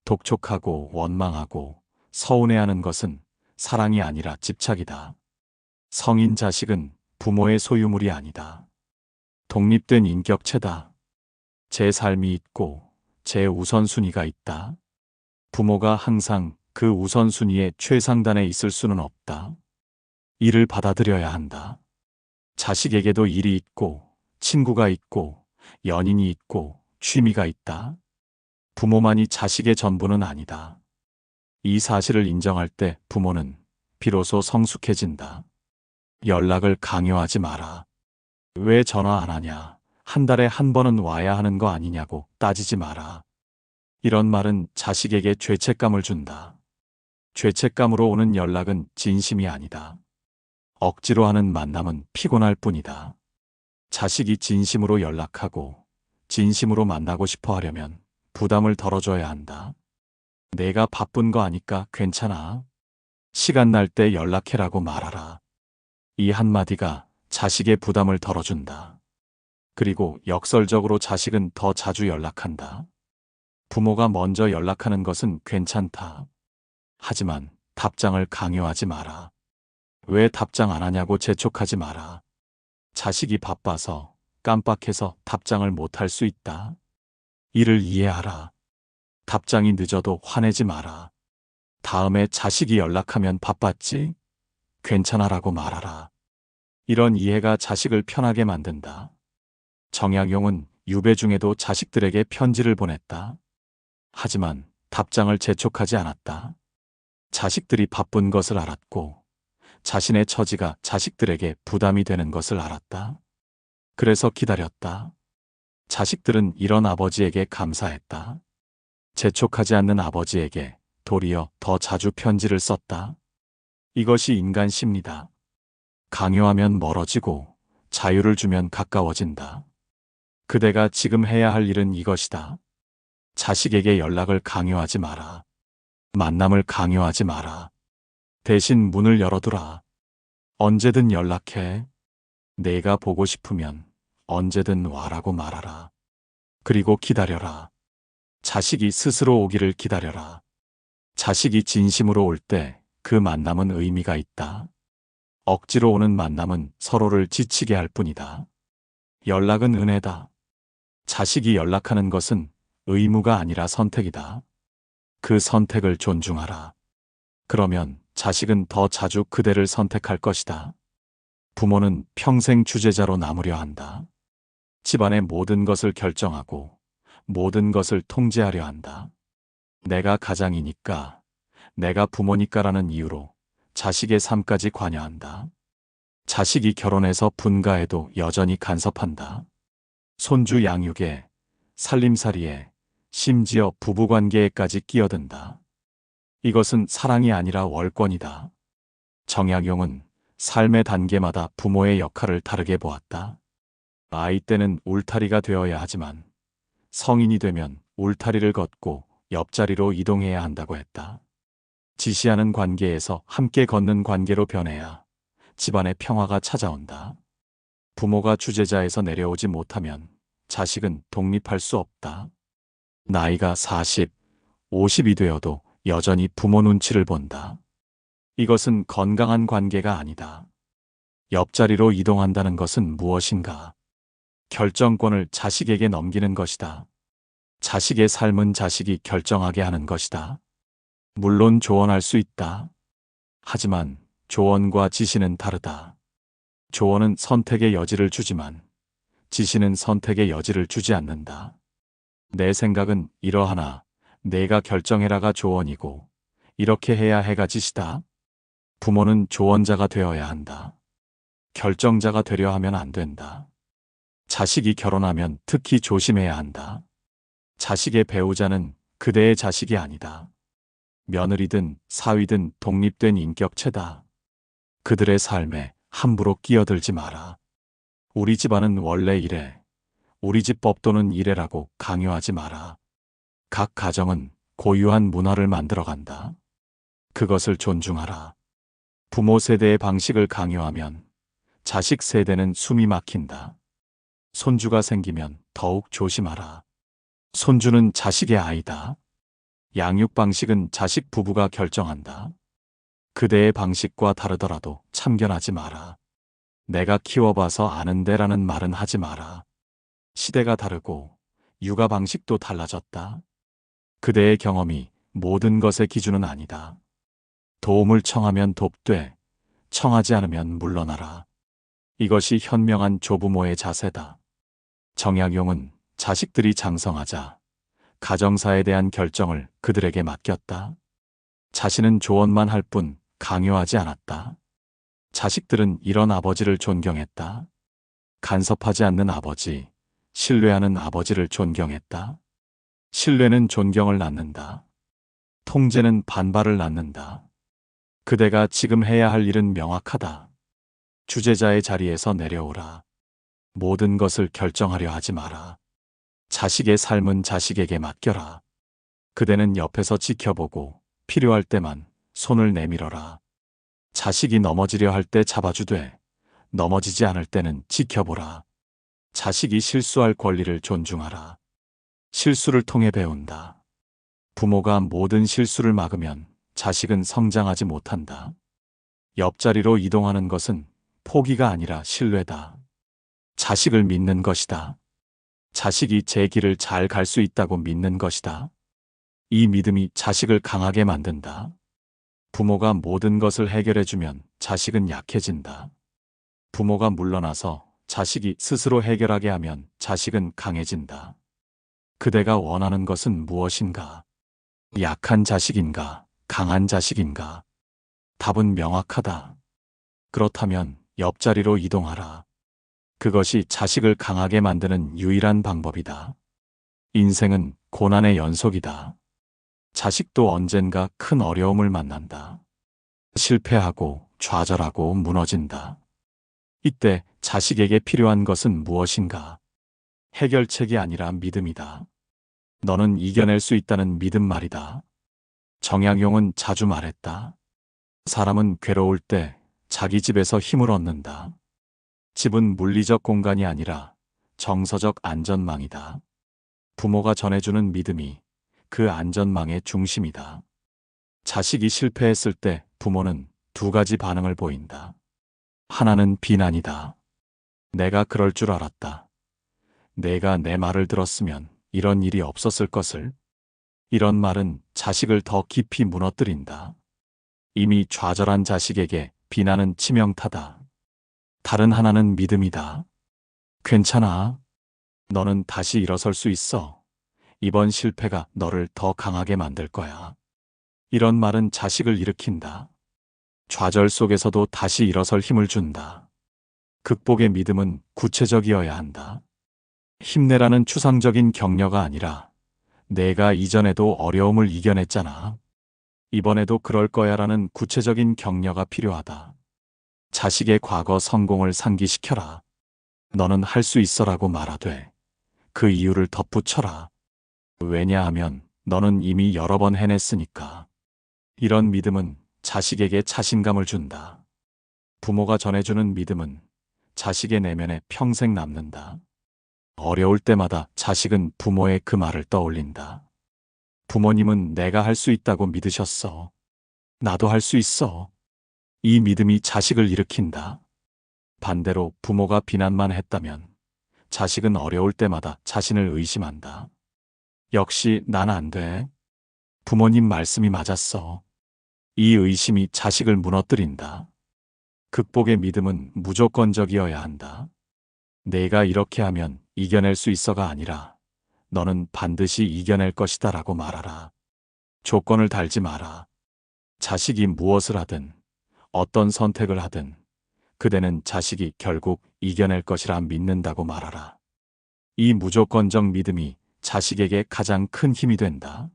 독촉하고 원망하고 서운해하는 것은 사랑이 아니라 집착이다. 성인 자식은 부모의 소유물이 아니다. 독립된 인격체다. 제 삶이 있고 제 우선순위가 있다. 부모가 항상 그 우선순위의 최상단에 있을 수는 없다. 일을 받아들여야 한다. 자식에게도 일이 있고 친구가 있고 연인이 있고 취미가 있다. 부모만이 자식의 전부는 아니다. 이 사실을 인정할 때 부모는 비로소 성숙해진다. 연락을 강요하지 마라. 왜 전화 안 하냐? 한 달에 한 번은 와야 하는 거 아니냐고 따지지 마라. 이런 말은 자식에게 죄책감을 준다. 죄책감으로 오는 연락은 진심이 아니다. 억지로 하는 만남은 피곤할 뿐이다. 자식이 진심으로 연락하고 진심으로 만나고 싶어 하려면 부담을 덜어줘야 한다. 내가 바쁜 거 아니까 괜찮아. 시간 날 때 연락해라고 말하라. 이 한마디가 자식의 부담을 덜어준다. 그리고 역설적으로 자식은 더 자주 연락한다. 부모가 먼저 연락하는 것은 괜찮다. 하지만 답장을 강요하지 마라. 왜 답장 안 하냐고 재촉하지 마라. 자식이 바빠서 깜빡해서 답장을 못할 수 있다. 이를 이해하라. 답장이 늦어도 화내지 마라. 다음에 자식이 연락하면 바빴지? 괜찮아라고 말하라. 이런 이해가 자식을 편하게 만든다. 정약용은 유배 중에도 자식들에게 편지를 보냈다. 하지만 답장을 재촉하지 않았다. 자식들이 바쁜 것을 알았고 자신의 처지가 자식들에게 부담이 되는 것을 알았다. 그래서 기다렸다. 자식들은 이런 아버지에게 감사했다. 재촉하지 않는 아버지에게 도리어 더 자주 편지를 썼다. 이것이 인간 심리다. 강요하면 멀어지고 자유를 주면 가까워진다. 그대가 지금 해야 할 일은 이것이다. 자식에게 연락을 강요하지 마라. 만남을 강요하지 마라. 대신 문을 열어두라. 언제든 연락해. 내가 보고 싶으면 언제든 와라고 말하라. 그리고 기다려라. 자식이 스스로 오기를 기다려라. 자식이 진심으로 올 때 그 만남은 의미가 있다. 억지로 오는 만남은 서로를 지치게 할 뿐이다. 연락은 은혜다. 자식이 연락하는 것은 의무가 아니라 선택이다. 그 선택을 존중하라. 그러면 자식은 더 자주 그대를 선택할 것이다. 부모는 평생 주재자로 남으려 한다. 집안의 모든 것을 결정하고 모든 것을 통제하려 한다. 내가 가장이니까, 내가 부모니까라는 이유로 자식의 삶까지 관여한다. 자식이 결혼해서 분가해도 여전히 간섭한다. 손주 양육에, 살림살이에, 심지어 부부관계에까지 끼어든다. 이것은 사랑이 아니라 월권이다. 정약용은 삶의 단계마다 부모의 역할을 다르게 보았다. 아이 때는 울타리가 되어야 하지만 성인이 되면 울타리를 걷고 옆자리로 이동해야 한다고 했다. 지시하는 관계에서 함께 걷는 관계로 변해야 집안의 평화가 찾아온다. 부모가 주재자에서 내려오지 못하면 자식은 독립할 수 없다. 나이가 40, 50이 되어도 여전히 부모 눈치를 본다. 이것은 건강한 관계가 아니다. 옆자리로 이동한다는 것은 무엇인가? 결정권을 자식에게 넘기는 것이다. 자식의 삶은 자식이 결정하게 하는 것이다. 물론 조언할 수 있다. 하지만 조언과 지시는 다르다. 조언은 선택의 여지를 주지만 지시는 선택의 여지를 주지 않는다. 내 생각은 이러하나 내가 결정해라가 조언이고 이렇게 해야 해가 지시다. 부모는 조언자가 되어야 한다. 결정자가 되려 하면 안 된다. 자식이 결혼하면 특히 조심해야 한다. 자식의 배우자는 그대의 자식이 아니다. 며느리든 사위든 독립된 인격체다. 그들의 삶에 함부로 끼어들지 마라. 우리 집안은 원래 이래. 우리 집 법도는 이래라고 강요하지 마라. 각 가정은 고유한 문화를 만들어간다. 그것을 존중하라. 부모 세대의 방식을 강요하면 자식 세대는 숨이 막힌다. 손주가 생기면 더욱 조심하라. 손주는 자식의 아이다. 양육 방식은 자식 부부가 결정한다. 그대의 방식과 다르더라도 참견하지 마라. 내가 키워봐서 아는데라는 말은 하지 마라. 시대가 다르고 육아 방식도 달라졌다. 그대의 경험이 모든 것의 기준은 아니다. 도움을 청하면 돕되 청하지 않으면 물러나라. 이것이 현명한 조부모의 자세다. 정약용은 자식들이 장성하자 가정사에 대한 결정을 그들에게 맡겼다. 자신은 조언만 할 뿐 강요하지 않았다. 자식들은 이런 아버지를 존경했다. 간섭하지 않는 아버지, 신뢰하는 아버지를 존경했다. 신뢰는 존경을 낳는다. 통제는 반발을 낳는다. 그대가 지금 해야 할 일은 명확하다. 주재자의 자리에서 내려오라. 모든 것을 결정하려 하지 마라. 자식의 삶은 자식에게 맡겨라. 그대는 옆에서 지켜보고 필요할 때만 손을 내밀어라. 자식이 넘어지려 할 때 잡아주되 넘어지지 않을 때는 지켜보라. 자식이 실수할 권리를 존중하라. 실수를 통해 배운다. 부모가 모든 실수를 막으면 자식은 성장하지 못한다. 옆자리로 이동하는 것은 포기가 아니라 신뢰다. 자식을 믿는 것이다. 자식이 제 길을 잘 갈 수 있다고 믿는 것이다. 이 믿음이 자식을 강하게 만든다. 부모가 모든 것을 해결해주면 자식은 약해진다. 부모가 물러나서 자식이 스스로 해결하게 하면 자식은 강해진다. 그대가 원하는 것은 무엇인가? 약한 자식인가? 강한 자식인가? 답은 명확하다. 그렇다면 옆자리로 이동하라. 그것이 자식을 강하게 만드는 유일한 방법이다. 인생은 고난의 연속이다. 자식도 언젠가 큰 어려움을 만난다. 실패하고 좌절하고 무너진다. 이때 자식에게 필요한 것은 무엇인가? 해결책이 아니라 믿음이다. 너는 이겨낼 수 있다는 믿음 말이다. 정약용은 자주 말했다. 사람은 괴로울 때 자기 집에서 힘을 얻는다. 집은 물리적 공간이 아니라 정서적 안전망이다. 부모가 전해주는 믿음이 그 안전망의 중심이다. 자식이 실패했을 때 부모는 두 가지 반응을 보인다. 하나는 비난이다. 내가 그럴 줄 알았다. 내가 내 말을 들었으면 이런 일이 없었을 것을. 이런 말은 자식을 더 깊이 무너뜨린다. 이미 좌절한 자식에게 비난은 치명타다. 다른 하나는 믿음이다. 괜찮아. 너는 다시 일어설 수 있어. 이번 실패가 너를 더 강하게 만들 거야. 이런 말은 자식을 일으킨다. 좌절 속에서도 다시 일어설 힘을 준다. 극복의 믿음은 구체적이어야 한다. 힘내라는 추상적인 격려가 아니라 내가 이전에도 어려움을 이겨냈잖아. 이번에도 그럴 거야라는 구체적인 격려가 필요하다. 자식의 과거 성공을 상기시켜라. 너는 할 수 있어라고 말하되 그 이유를 덧붙여라. 왜냐하면 너는 이미 여러 번 해냈으니까. 이런 믿음은 자식에게 자신감을 준다. 부모가 전해주는 믿음은 자식의 내면에 평생 남는다. 어려울 때마다 자식은 부모의 그 말을 떠올린다. 부모님은 내가 할 수 있다고 믿으셨어. 나도 할 수 있어. 이 믿음이 자식을 일으킨다. 반대로 부모가 비난만 했다면 자식은 어려울 때마다 자신을 의심한다. 역시 난 안 돼. 부모님 말씀이 맞았어. 이 의심이 자식을 무너뜨린다. 극복의 믿음은 무조건적이어야 한다. 내가 이렇게 하면 이겨낼 수 있어가 아니라 너는 반드시 이겨낼 것이다 라고 말하라. 조건을 달지 마라. 자식이 무엇을 하든 어떤 선택을 하든 그대는 자식이 결국 이겨낼 것이라 믿는다고 말하라. 이 무조건적 믿음이 자식에게 가장 큰 힘이 된다.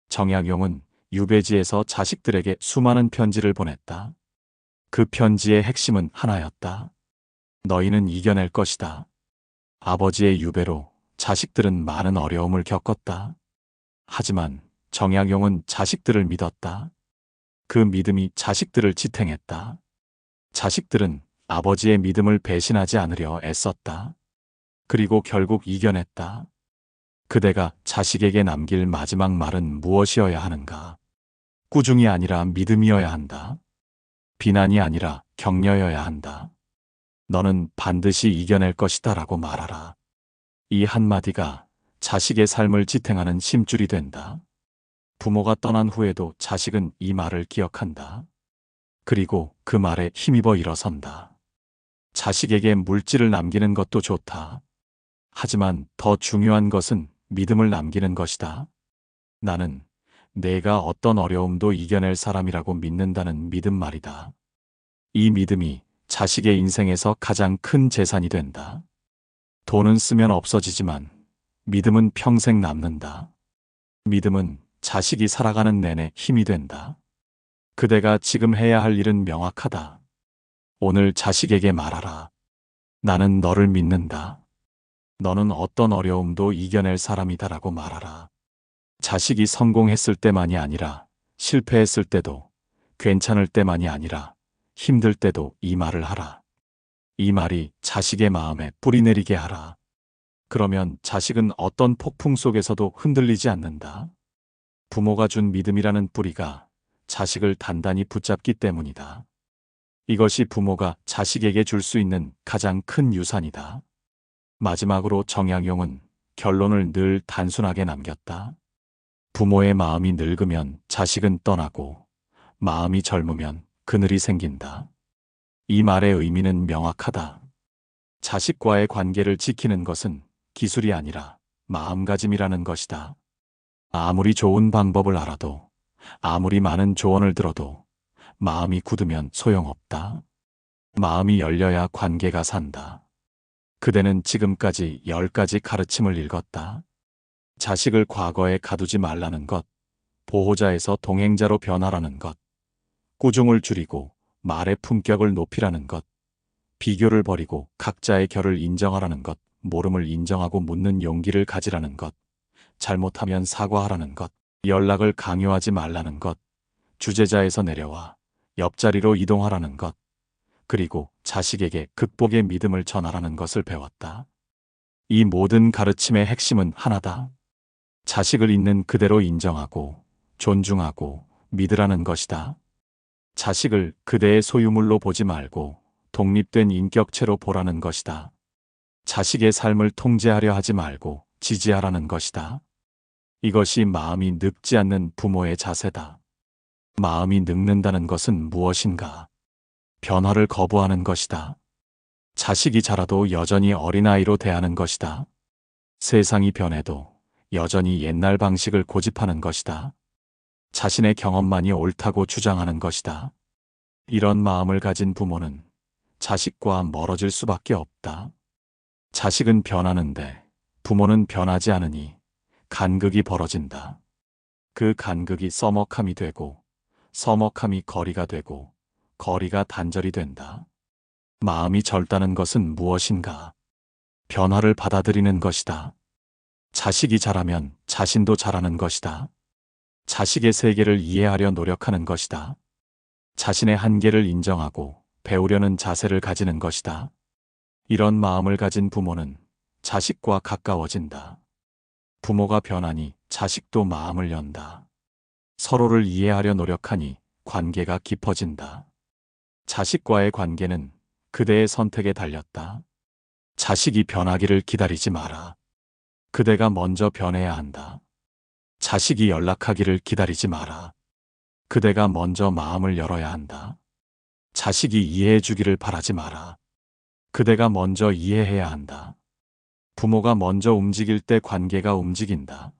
정약용은 유배지에서 자식들에게 수많은 편지를 보냈다. 그 편지의 핵심은 하나였다. 너희는 이겨낼 것이다. 아버지의 유배로 자식들은 많은 어려움을 겪었다. 하지만 정약용은 자식들을 믿었다. 그 믿음이 자식들을 지탱했다. 자식들은 아버지의 믿음을 배신하지 않으려 애썼다. 그리고 결국 이겨냈다. 그대가 자식에게 남길 마지막 말은 무엇이어야 하는가? 꾸중이 아니라 믿음이어야 한다. 비난이 아니라 격려여야 한다. 너는 반드시 이겨낼 것이다 라고 말하라. 이 한마디가 자식의 삶을 지탱하는 심줄이 된다. 부모가 떠난 후에도 자식은 이 말을 기억한다. 그리고 그 말에 힘입어 일어선다. 자식에게 물질을 남기는 것도 좋다. 하지만 더 중요한 것은 믿음을 남기는 것이다. 나는 내가 어떤 어려움도 이겨낼 사람이라고 믿는다는 믿음 말이다. 이 믿음이 자식의 인생에서 가장 큰 재산이 된다. 돈은 쓰면 없어지지만 믿음은 평생 남는다. 믿음은 자식이 살아가는 내내 힘이 된다. 그대가 지금 해야 할 일은 명확하다. 오늘 자식에게 말하라. 나는 너를 믿는다. 너는 어떤 어려움도 이겨낼 사람이다라고 말하라. 자식이 성공했을 때만이 아니라 실패했을 때도, 괜찮을 때만이 아니라 힘들 때도 이 말을 하라. 이 말이 자식의 마음에 뿌리 내리게 하라. 그러면 자식은 어떤 폭풍 속에서도 흔들리지 않는다. 부모가 준 믿음이라는 뿌리가 자식을 단단히 붙잡기 때문이다. 이것이 부모가 자식에게 줄 수 있는 가장 큰 유산이다. 마지막으로 정약용은 결론을 늘 단순하게 남겼다. 부모의 마음이 늙으면 자식은 떠나고 마음이 젊으면 그늘이 생긴다. 이 말의 의미는 명확하다. 자식과의 관계를 지키는 것은 기술이 아니라 마음가짐이라는 것이다. 아무리 좋은 방법을 알아도, 아무리 많은 조언을 들어도 마음이 굳으면 소용없다. 마음이 열려야 관계가 산다. 그대는 지금까지 10가지 가르침을 읽었다. 자식을 과거에 가두지 말라는 것, 보호자에서 동행자로 변화라는 것, 꾸중을 줄이고 말의 품격을 높이라는 것, 비교를 버리고 각자의 결을 인정하라는 것, 모름을 인정하고 묻는 용기를 가지라는 것, 잘못하면 사과하라는 것, 연락을 강요하지 말라는 것, 주재자에서 내려와 옆자리로 이동하라는 것, 그리고 자식에게 극복의 믿음을 전하라는 것을 배웠다. 이 모든 가르침의 핵심은 하나다. 자식을 있는 그대로 인정하고 존중하고 믿으라는 것이다. 자식을 그대의 소유물로 보지 말고 독립된 인격체로 보라는 것이다. 자식의 삶을 통제하려 하지 말고 지지하라는 것이다. 이것이 마음이 늙지 않는 부모의 자세다. 마음이 늙는다는 것은 무엇인가? 변화를 거부하는 것이다. 자식이 자라도 여전히 어린아이로 대하는 것이다. 세상이 변해도 여전히 옛날 방식을 고집하는 것이다. 자신의 경험만이 옳다고 주장하는 것이다. 이런 마음을 가진 부모는 자식과 멀어질 수밖에 없다. 자식은 변하는데 부모는 변하지 않으니 간극이 벌어진다. 그 간극이 서먹함이 되고 서먹함이 거리가 되고 거리가 단절이 된다. 마음이 젊다는 것은 무엇인가? 변화를 받아들이는 것이다. 자식이 자라면 자신도 자라는 것이다. 자식의 세계를 이해하려 노력하는 것이다. 자신의 한계를 인정하고 배우려는 자세를 가지는 것이다. 이런 마음을 가진 부모는 자식과 가까워진다. 부모가 변하니 자식도 마음을 연다. 서로를 이해하려 노력하니 관계가 깊어진다. 자식과의 관계는 그대의 선택에 달렸다. 자식이 변하기를 기다리지 마라. 그대가 먼저 변해야 한다. 자식이 연락하기를 기다리지 마라. 그대가 먼저 마음을 열어야 한다. 자식이 이해해 주기를 바라지 마라. 그대가 먼저 이해해야 한다. 부모가 먼저 움직일 때 관계가 움직인다.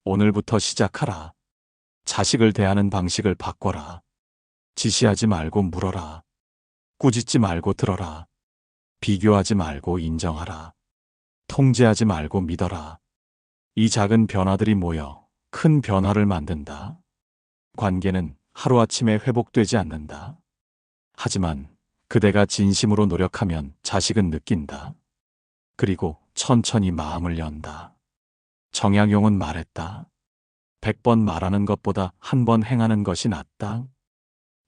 오늘부터 시작하라. 자식을 대하는 방식을 바꿔라. 지시하지 말고 물어라. 꾸짖지 말고 들어라. 비교하지 말고 인정하라. 통제하지 말고 믿어라. 이 작은 변화들이 모여 큰 변화를 만든다. 관계는 하루아침에 회복되지 않는다. 하지만 그대가 진심으로 노력하면 자식은 느낀다. 그리고 천천히 마음을 연다. 정약용은 말했다. 100번 말하는 것보다 한 번 행하는 것이 낫다.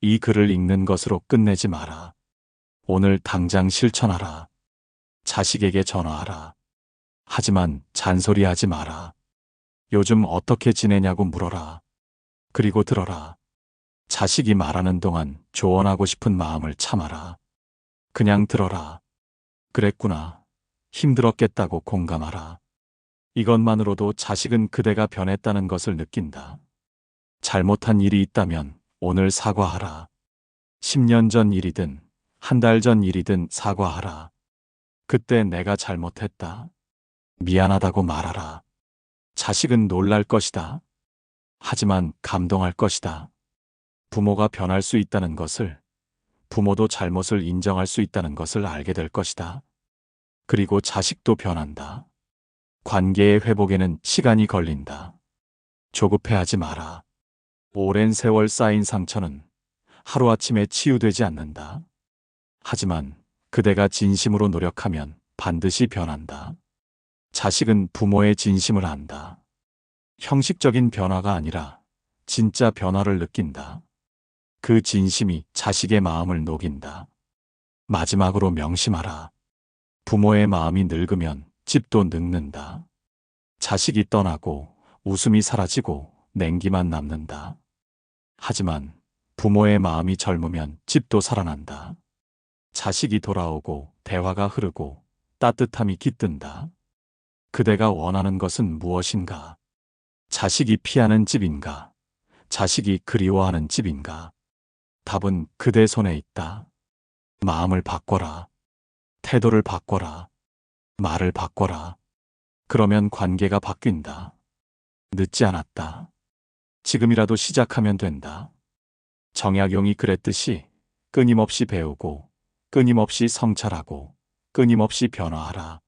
이 글을 읽는 것으로 끝내지 마라. 오늘 당장 실천하라. 자식에게 전화하라. 하지만 잔소리하지 마라. 요즘 어떻게 지내냐고 물어라. 그리고 들어라. 자식이 말하는 동안 조언하고 싶은 마음을 참아라. 그냥 들어라. 그랬구나. 힘들었겠다고 공감하라. 이것만으로도 자식은 그대가 변했다는 것을 느낀다. 잘못한 일이 있다면 오늘 사과하라. 10년 전 일이든 한 달 전 일이든 사과하라. 그때 내가 잘못했다. 미안하다고 말하라. 자식은 놀랄 것이다. 하지만 감동할 것이다. 부모가 변할 수 있다는 것을, 부모도 잘못을 인정할 수 있다는 것을 알게 될 것이다. 그리고 자식도 변한다. 관계의 회복에는 시간이 걸린다. 조급해하지 마라. 오랜 세월 쌓인 상처는 하루아침에 치유되지 않는다. 하지만 그대가 진심으로 노력하면 반드시 변한다. 자식은 부모의 진심을 안다. 형식적인 변화가 아니라 진짜 변화를 느낀다. 그 진심이 자식의 마음을 녹인다. 마지막으로 명심하라. 부모의 마음이 늙으면 집도 늙는다. 자식이 떠나고 웃음이 사라지고 냉기만 남는다. 하지만 부모의 마음이 젊으면 집도 살아난다. 자식이 돌아오고 대화가 흐르고 따뜻함이 깃든다. 그대가 원하는 것은 무엇인가? 자식이 피하는 집인가? 자식이 그리워하는 집인가? 답은 그대 손에 있다. 마음을 바꿔라. 태도를 바꿔라. 말을 바꿔라. 그러면 관계가 바뀐다. 늦지 않았다. 지금이라도 시작하면 된다. 정약용이 그랬듯이 끊임없이 배우고 끊임없이 성찰하고 끊임없이 변화하라.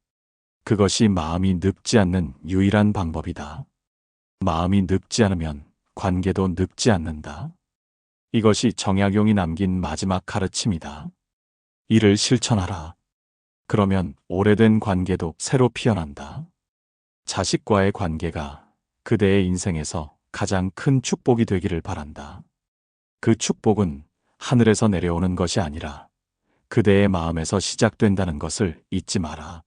그것이 마음이 늙지 않는 유일한 방법이다. 마음이 늙지 않으면 관계도 늙지 않는다. 이것이 정약용이 남긴 마지막 가르침이다. 이를 실천하라. 그러면 오래된 관계도 새로 피어난다. 자식과의 관계가 그대의 인생에서 가장 큰 축복이 되기를 바란다. 그 축복은 하늘에서 내려오는 것이 아니라 그대의 마음에서 시작된다는 것을 잊지 마라.